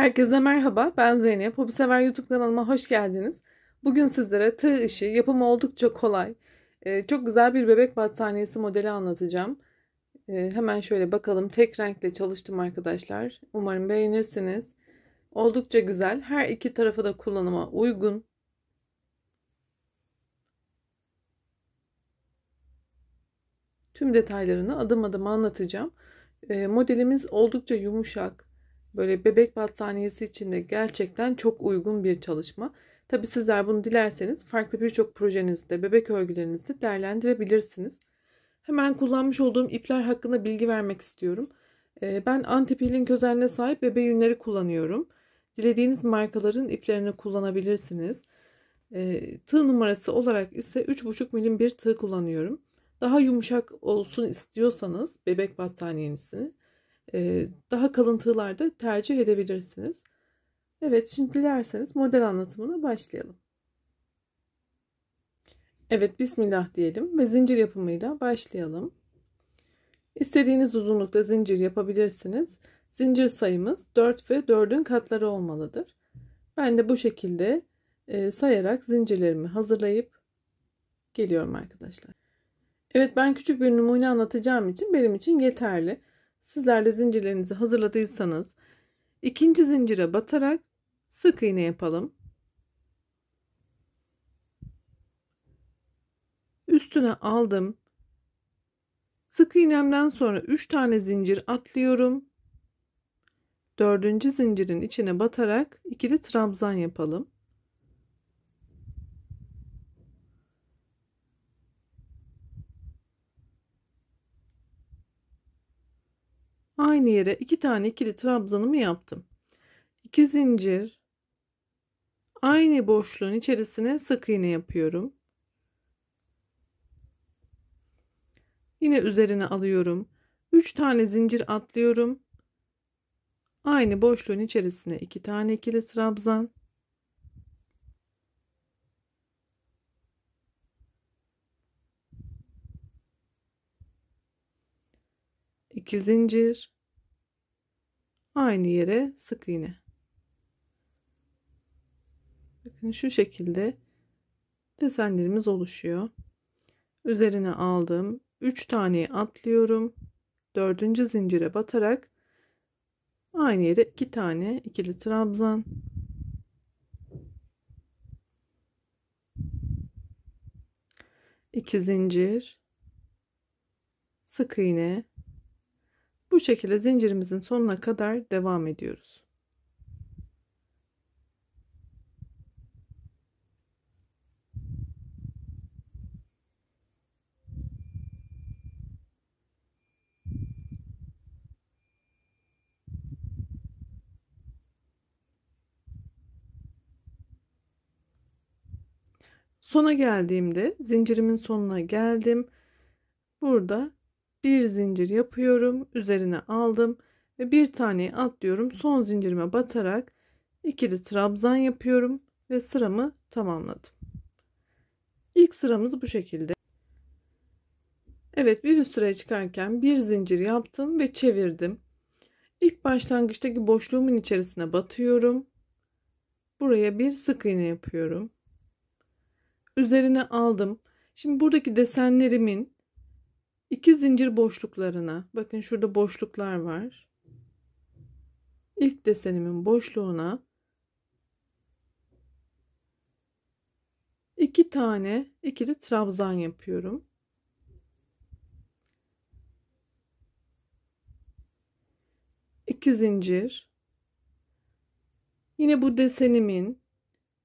Herkese merhaba, ben Zeynep. Hobisever YouTube kanalıma hoş geldiniz. Bugün sizlere tığ işi, yapımı oldukça kolay, çok güzel bir bebek battaniyesi modeli anlatacağım. Hemen şöyle bakalım. Tek renkle çalıştım arkadaşlar. Umarım beğenirsiniz. Oldukça güzel. Her iki tarafı da kullanıma uygun. Tüm detaylarını adım adım anlatacağım. Modelimiz oldukça yumuşak. Böyle bebek battaniyesi için de gerçekten çok uygun bir çalışma. Tabi sizler bunu dilerseniz farklı birçok projenizde, bebek örgülerinizde değerlendirebilirsiniz. Hemen kullanmış olduğum ipler hakkında bilgi vermek istiyorum. Ben anti-peeling özelliğine sahip bebe yünleri kullanıyorum. Dilediğiniz markaların iplerini kullanabilirsiniz. Tığ numarası olarak ise 3,5 milim bir tığ kullanıyorum. Daha yumuşak olsun istiyorsanız bebek battaniyesini daha kalın tığlar da tercih edebilirsiniz. Evet, şimdi dilerseniz model anlatımına başlayalım. Evet, bismillah diyelim ve zincir yapımıyla başlayalım. İstediğiniz uzunlukta zincir yapabilirsiniz. Zincir sayımız 4 ve 4'ün katları olmalıdır. Ben de bu şekilde sayarak zincirlerimi hazırlayıp geliyorum arkadaşlar. Evet, ben küçük bir numune anlatacağım için benim için yeterli. Sizler de zincirlerinizi hazırladıysanız ikinci zincire batarak sık iğne yapalım. Üstüne aldım. Sık iğnemden sonra 3 tane zincir atlıyorum. Dördüncü zincirin içine batarak ikili trabzan yapalım. Aynı yere 2 tane ikili trabzanımı yaptım. 2 zincir, aynı boşluğun içerisine sık iğne yapıyorum. Yine üzerine alıyorum. 3 tane zincir atlıyorum. Aynı boşluğun içerisine 2 tane ikili trabzan. İki zincir, aynı yere sık iğne. Bakın şu şekilde desenlerimiz oluşuyor. Üzerine aldım. 3 taneyi atlıyorum. Dördüncü zincire batarak aynı yere 2 tane ikili trabzan. İki zincir, sık iğne. Bu şekilde zincirimizin sonuna kadar devam ediyoruz. Sona geldiğimde zincirimin sonuna geldim. Burada bir zincir yapıyorum. Üzerine aldım ve bir tane atlıyorum. Son zincirime batarak ikili trabzan yapıyorum ve sıramı tamamladım. İlk sıramız bu şekilde. Evet, bir üst sıraya çıkarken bir zincir yaptım ve çevirdim. İlk başlangıçtaki boşluğumun içerisine batıyorum. Buraya bir sık iğne yapıyorum. Üzerine aldım. Şimdi buradaki desenlerimin iki zincir boşluklarına, bakın şurada boşluklar var. İlk desenimin boşluğuna iki tane ikili trabzan yapıyorum. İki zincir. Yine bu desenimin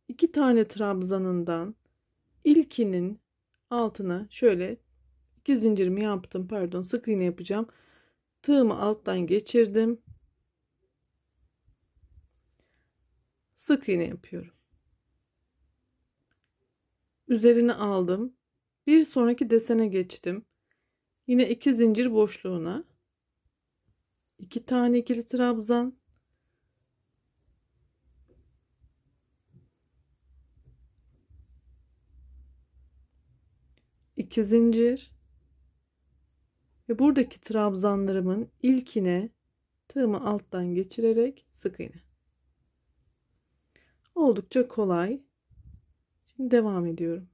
iki tane trabzanından ilkinin altına şöyle iki zincirimi yaptım. Pardon, sık iğne yapacağım. Tığımı alttan geçirdim. Sık iğne yapıyorum. Üzerine aldım. Bir sonraki desene geçtim. Yine iki zincir boşluğuna iki tane ikili trabzan, iki zincir ve buradaki trabzanlarımın ilkine tığımı alttan geçirerek sık iğne. Oldukça kolay. Şimdi devam ediyorum.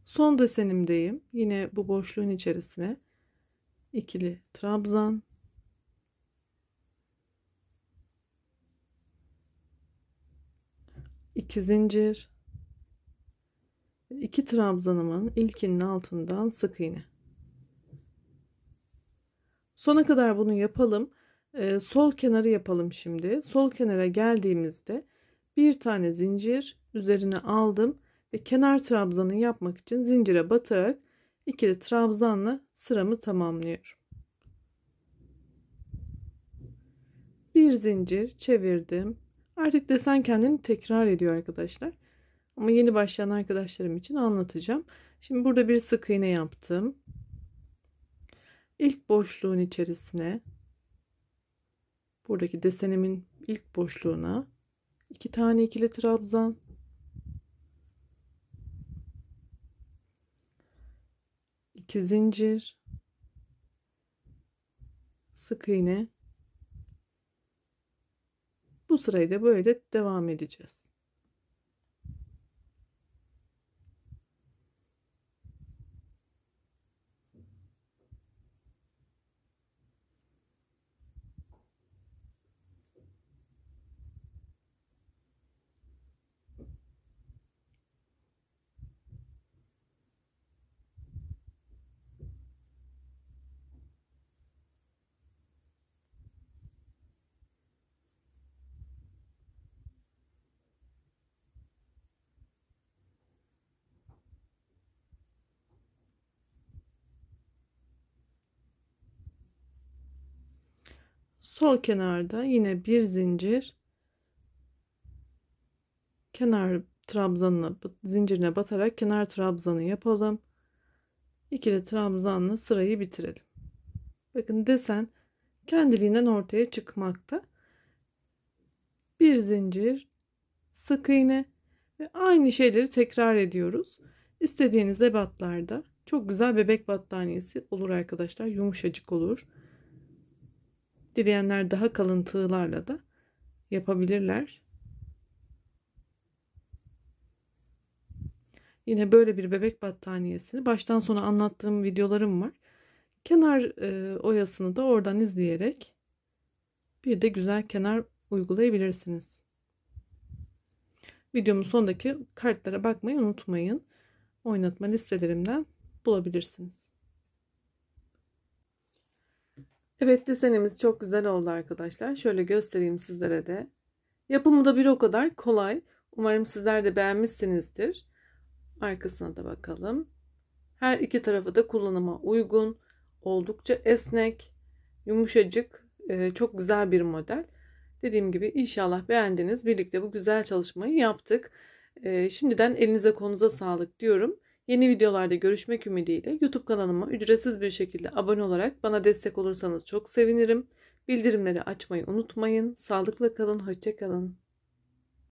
Son desenimdeyim. Yine bu boşluğun içerisine ikili trabzan, 2 zincir, 2 trabzanımın ilkinin altından sık iğne. Sona kadar bunu yapalım. Sol kenarı yapalım şimdi. Sol kenara geldiğimizde bir tane zincir üzerine aldım ve kenar trabzanı yapmak için zincire batarak ikili trabzanla sıramı tamamlıyorum. Bir zincir çevirdim. Artık desen kendini tekrar ediyor arkadaşlar. Ama yeni başlayan arkadaşlarım için anlatacağım. Şimdi burada bir sık iğne yaptım. İlk boşluğun içerisine, buradaki desenimin ilk boşluğuna 2 tane ikili trabzan, 2 zincir, sık iğne. Bu sırayı da böyle devam edeceğiz. Sol kenarda yine bir zincir, kenar trabzanına, zincirine batarak kenar trabzanı yapalım. İkili trabzanla sırayı bitirelim. Bakın desen kendiliğinden ortaya çıkmakta. Bir zincir, sık iğne ve aynı şeyleri tekrar ediyoruz. İstediğiniz ebatlarda çok güzel bebek battaniyesi olur arkadaşlar. Yumuşacık olur. Dileyenler daha kalın tığlarla da yapabilirler. Yine böyle bir bebek battaniyesini baştan sona anlattığım videolarım var. Kenar oyasını da oradan izleyerek bir de güzel kenar uygulayabilirsiniz. Videomun sonundaki kartlara bakmayı unutmayın. Oynatma listelerimden bulabilirsiniz. Evet, desenimiz çok güzel oldu arkadaşlar. Şöyle göstereyim sizlere de. Yapımı da bir o kadar kolay. Umarım sizler de beğenmişsinizdir. Arkasına da bakalım. Her iki tarafı da kullanıma uygun. Oldukça esnek, yumuşacık, çok güzel bir model. Dediğim gibi inşallah beğendiniz. Birlikte bu güzel çalışmayı yaptık. Şimdiden elinize kolunuza sağlık diyorum. Yeni videolarda görüşmek ümidiyle YouTube kanalıma ücretsiz bir şekilde abone olarak bana destek olursanız çok sevinirim. Bildirimleri açmayı unutmayın. Sağlıkla kalın, hoşça kalın.